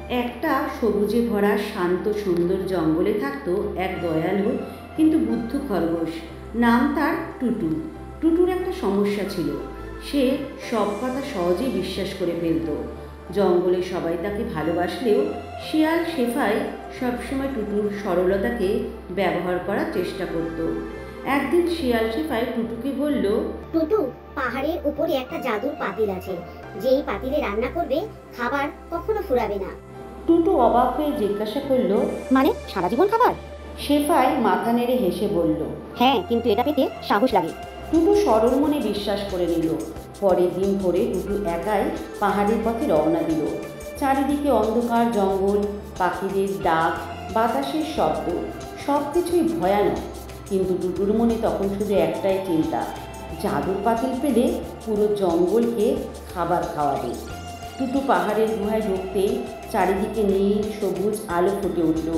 একটা সবুজে ভরা শান্ত সুন্দর জঙ্গলে থাকতো এক দয়ালু কিন্তু বুদ্ধ খরগোশ। নাম তার টুটু। টুটুর একটা সমস্যা ছিল, সে সব কথা সহজেই বিশ্বাস করে ফেলত। জঙ্গলে সবাই তাকে ভালোবাসলেও শিয়াল শেফাই সবসময় টুটুর সরলতাকে ব্যবহার করার চেষ্টা করত। একদিন শিয়াল শেফাই টুটুকে বলল, টুটু, পাহাড়ের উপরে একটা জাদুর পাতিল আছে, যেই পাতিলে রান্না করবে খাবার কখনো ফুরাবে না। টুটু অবাক হয়ে জিজ্ঞাসা করলো, মানে সারা জীবন খাবার? শেফাই মাথা নেড়ে হেসে বলল, হ্যাঁ, কিন্তু এটা পেতে সাহস লাগে। টুটু সরল মনে বিশ্বাস করে নিল। পরের দিন ভোরে টুটু একাই পাহাড়ের পথে রওনা দিল। চারিদিকে অন্ধকার জঙ্গল, পাখিদের ডাক, বাতাসের শব্দ, সব কিছুই ভয়ানক। কিন্তু টুটুর মনে তখন শুধু একটাই চিন্তা, জাদুর পাতিল পেলে পুরো জঙ্গলকে খাবার খাওয়াবে। টুটু পাহাড়ের গুহায় ঢুকতেই চারিদিকে নীল সবুজ আলো ফুটে উঠল।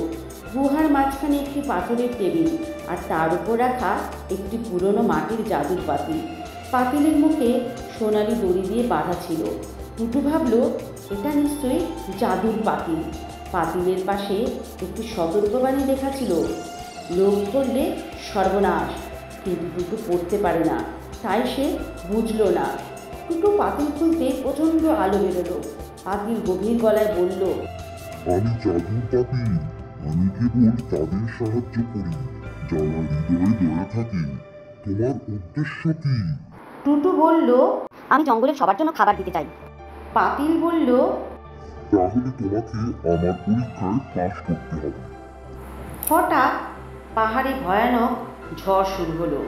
গুহার মাঝখানে একটি পাথরের টেবিল, আর তার উপর রাখা একটি পুরনো মাটির জাদুর পাতিল। পাতিলের মুখে সোনালি দড়ি দিয়ে বাঁধা ছিল। টুটু ভাবল, এটা নিশ্চয়ই জাদুর পাতিল। পাতিলের পাশে একটি সতর্কবাণী লেখা ছিল, লোভ করলে সর্বনাশ। কিন্তু টুটু পড়তে পারে না, তাই সে বুঝল না। টুটু পাতিল খুলতে প্রচণ্ড আলো বেরোলো। পাতিল গভীর গলায় বলল, আমি জাদুর পাপি। আমি কেবল তাদের সাহায্য করি যারা হৃদয়ে দয়া থাকে। তোমার উদ্দেশ্য কি? টুটু বলল, আমি জঙ্গলের সবার জন্য খাবার দিতে চাই। পাতিল বলল, তাহলে তোমাকে আমার পরীক্ষায় পাশ করতে হবে। হঠাৎ পাহাড়ে ভয়ানক ঝড় শুরু হলো।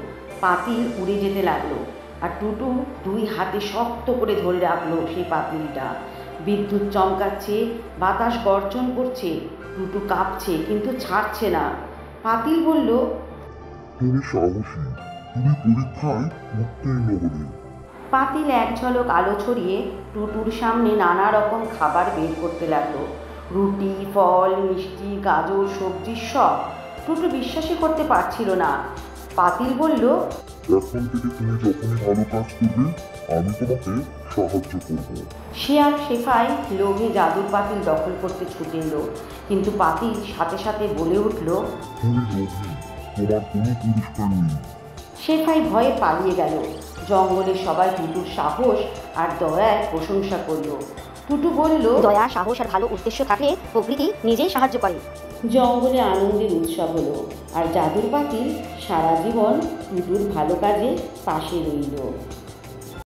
পাতিল উড়ে যেতে লাগলো, আর টুটু দুই হাতে শক্ত করে ধরে রাখলো সেই পাতিলটা। বিদ্যুৎ চমকাচ্ছে, বাতাস গর্জন করছে, টুটু কাঁপছে কিন্তু ছাড়ছে না। পাতিল বলল, তুমি সাহসী, তুমি পরীক্ষায় উত্তীর্ণ হলে। পাতিল এক ঝলক আলো ছড়িয়ে টুটুর সামনে নানা রকম খাবার বের করতে লাগলো। রুটি, ফল, মিষ্টি, গাজর, সবজি সব। টুটু বিশ্বাসই করতে পারছিল না। পাতিল বলল, এখন থেকে তুমি যখনই ভালো কাজ করবে আমি তোমাকে সাহায্য করব। শিয়াল শেফাই লোভে জাদুর পাতিল দখল করতে ছুটে এলো, কিন্তু পাতিল সাথে সাথে বলে উঠল, তুমি লোভী, তোমার কোনো পুরস্কার নেই। শেফাই ভয়ে পালিয়ে গেল। জঙ্গলে সবাই টুটুর সাহস আর দয়ার প্রশংসা করলো। টুটু বলল, দয়া, সাহস আর ভালো উদ্দেশ্য থাকলে প্রকৃতি নিজেই সাহায্য করে। জঙ্গলে আনন্দের উৎসব হলো, আর জাদুর পাতিল সারা জীবন টুটুর ভালো কাজে পাশে রইল।